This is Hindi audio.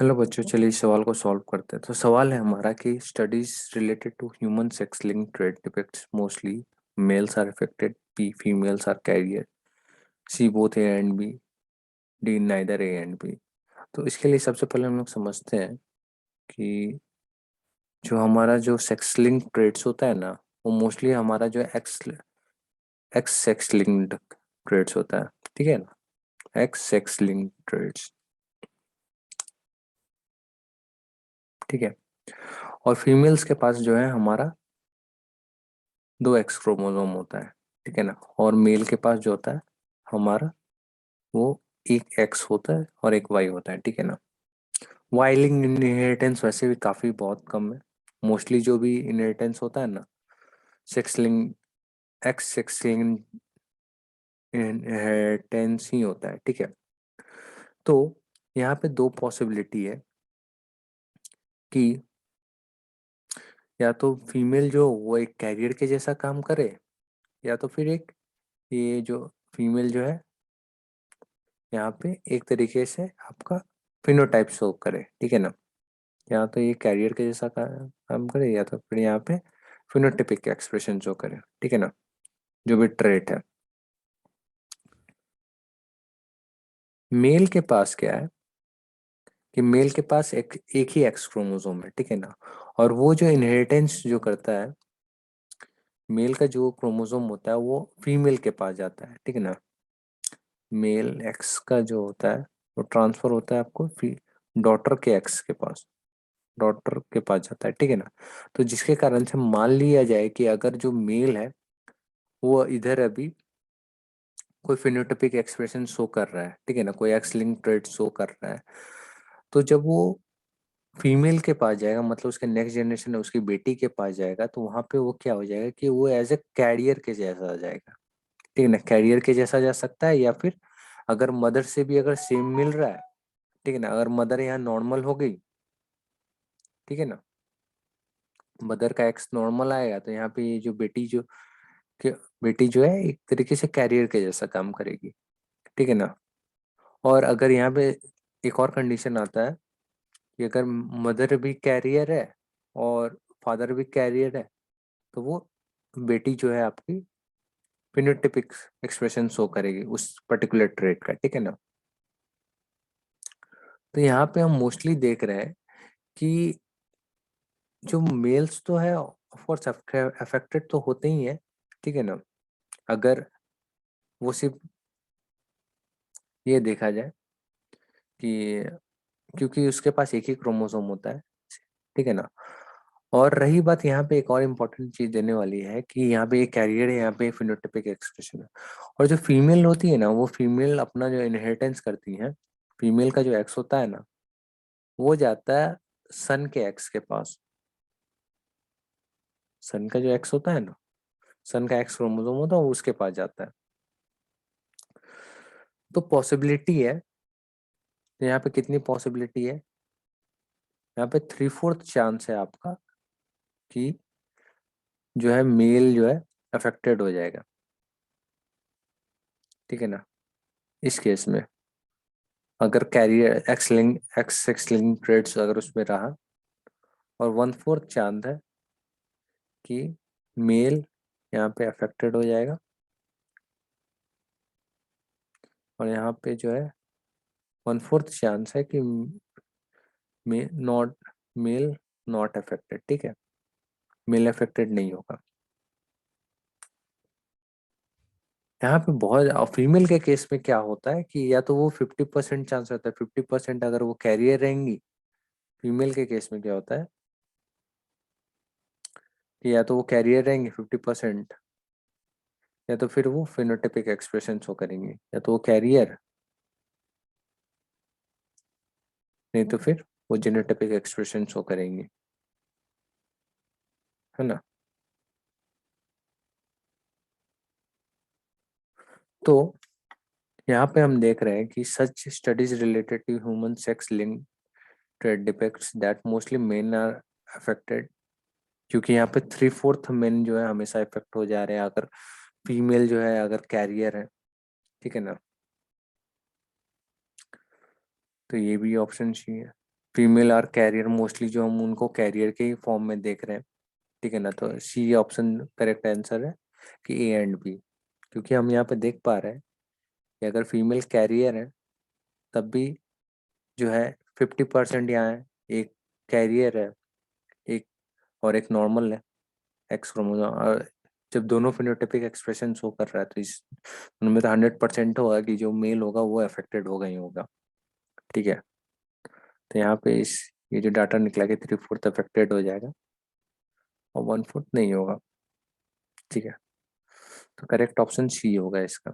हेलो बच्चों, चलिए इस सवाल को सॉल्व करते हैं। तो सवाल है हमारा कि studies related to human sex link trait depicts mostly males are affected, b females are carrier, c both a and b, d neither a and b. तो इसके लिए सबसे पहले हम लोग समझते हैं कि जो हमारा जो सेक्स लिंक ट्रेड्स होता है ना, वो मोस्टली हमारा जो X X sex linked traits होता है। ठीक है ना, एक्स सेक्स लिंक्ड ट्रेड्स। ठीक है। और फीमेल्स के पास जो है हमारा दो एक्स क्रोमोसोम होता है। ठीक है ना। और मेल के पास जो होता है हमारा, वो एक एक्स होता है और एक वाई होता है। ठीक है ना। वाई लिंक इनहेरिटेंस वैसे भी काफी बहुत कम है। मोस्टली जो भी इनहेरिटेंस होता है ना, sex link X sex link inheritance ही होता है। ठीक है। तो यहाँ पे दो पॉसिबिलिटी है कि या तो फीमेल जो वो एक कैरियर के जैसा काम करे, या तो फिर एक ये जो फीमेल जो है यहाँ पे एक तरीके से आपका फिनोटाइप शो करे। ठीक है ना। या तो ये कैरियर के जैसा काम करे, या तो फिर यहाँ पे फिनोटिपिक एक्सप्रेशन शो करे। ठीक है ना, जो भी ट्रेट है। मेल के पास क्या है कि मेल के पास एक एक ही एक्स क्रोमोसोम है। ठीक है ना। और वो जो इनहेरिटेंस जो करता है, मेल का जो क्रोमोसोम होता है वो फीमेल के पास जाता है। ठीक है ना। मेल एक्स का जो होता है वो ट्रांसफर होता है आपको डॉटर के एक्स के पास, डॉटर के पास जाता है। ठीक है ना। तो जिसके कारण से मान लिया जाए कि अगर जो मेल है वो इधर अभी कोई फिनोटाइपिक एक्सप्रेशन शो कर रहा है, ठीक है ना, कोई एक्स लिंक ट्रेट शो कर रहा है, तो जब वो फीमेल के पास जाएगा, मतलब उसके नेक्स्ट जनरेशन है उसकी बेटी के पास जाएगा, तो वहां पे वो क्या हो जाएगा कि वो एज ए कैरियर के जैसा आ जाएगा। ठीक है ना। कैरियर के जैसा जा सकता है, या फिर अगर मदर से भी अगर सेम मिल रहा है, ठीक है ना, अगर मदर यहाँ नॉर्मल हो गई, ठीक है ना, मदर का एक्स नॉर्मल आएगा, तो यहाँ पे ये जो कि बेटी जो है एक तरीके से कैरियर के जैसा काम करेगी। ठीक है ना। और अगर यहाँ पे एक और कंडीशन आता है कि अगर मदर भी कैरियर है और फादर भी कैरियर है, तो वो बेटी जो है आपकी फिनोटिपिक एक्सप्रेशन शो करेगी उस पर्टिकुलर ट्रेट का। ठीक है ना। तो यहाँ पे हम मोस्टली देख रहे हैं कि जो मेल्स तो है ऑफकोर्स अफेक्टेड तो होते ही है। ठीक है ना। अगर वो सिर्फ ये देखा जाए कि क्योंकि उसके पास एक ही क्रोमोसोम होता है। ठीक है ना। और रही बात, यहाँ पे एक और इम्पोर्टेंट चीज देने वाली है कि यहाँ पे एक कैरियर है, यहाँ पे फिनोटिपिक एक्सप्रेशन है। और जो फीमेल होती है ना, वो फीमेल अपना जो इनहेरिटेंस करती है, फीमेल का जो एक्स होता है ना, वो जाता है सन के एक्स के पास। सन का जो एक्स होता है ना, सन का एक्स क्रोमोसोम होता है, वो उसके पास जाता है। तो पॉसिबिलिटी है, तो यहाँ पे कितनी पॉसिबिलिटी है, यहाँ पे 3/4 चांस है आपका कि जो है मेल जो है अफेक्टेड हो जाएगा। ठीक है ना। इस केस में अगर carrier X X link traits अगर उसमें रहा, और 1/4 चांस है कि मेल यहाँ पे अफेक्टेड हो जाएगा, और यहाँ पे जो है 1/4 चांस है कि नॉट मेल नॉट अफेक्टेड। ठीक है, मेल अफेक्टेड नहीं होगा। यहाँ पे बहुत फीमेल के केस में क्या होता है कि या तो वो 50% चांस रहता है, 50% अगर वो कैरियर रहेंगी। फीमेल के केस में क्या होता है कि या तो वो कैरियर रहेंगे 50%, या तो फिर वो फिनोटिपिक एक्सप्रेशन शो करेंगे, या तो वो कैरियर, नहीं तो फिर वो जेनोटाइपिक एक्सप्रेशन शो करेंगे। है ना। तो यहाँ पे हम देख रहे हैं कि such studies related to human sex link trait depicts that mostly men are affected, क्योंकि यहाँ पे 3/4 मेन जो है हमेशा इफेक्ट हो जा रहे हैं अगर फीमेल जो है अगर कैरियर है। ठीक है ना। तो ये भी ऑप्शन चाहिए। फीमेल आर कैरियर, मोस्टली जो हम उनको कैरियर के ही फॉर्म में देख रहे हैं, ठीक है ना। तो सी ऑप्शन करेक्ट आंसर है कि ए एंड बी, क्योंकि हम यहाँ पे देख पा रहे हैं कि अगर फीमेल कैरियर है तब भी जो है 50% यहाँ है, एक कैरियर है, एक और एक नॉर्मल है एक्स क्रोमोसोम। और जब दोनों फिनोटाइपिक एक्सप्रेशन शो कर रहा है तो इस उनमें तो 100% होगा कि जो मेल होगा वो अफेक्टेड होगा ही होगा, ठीक है। तो यहाँ पे इस ये जो डाटा निकला कि 3/4 अफेक्टेड हो जाएगा और 1/4 नहीं होगा, ठीक है। तो करेक्ट ऑप्शन सी होगा इसका।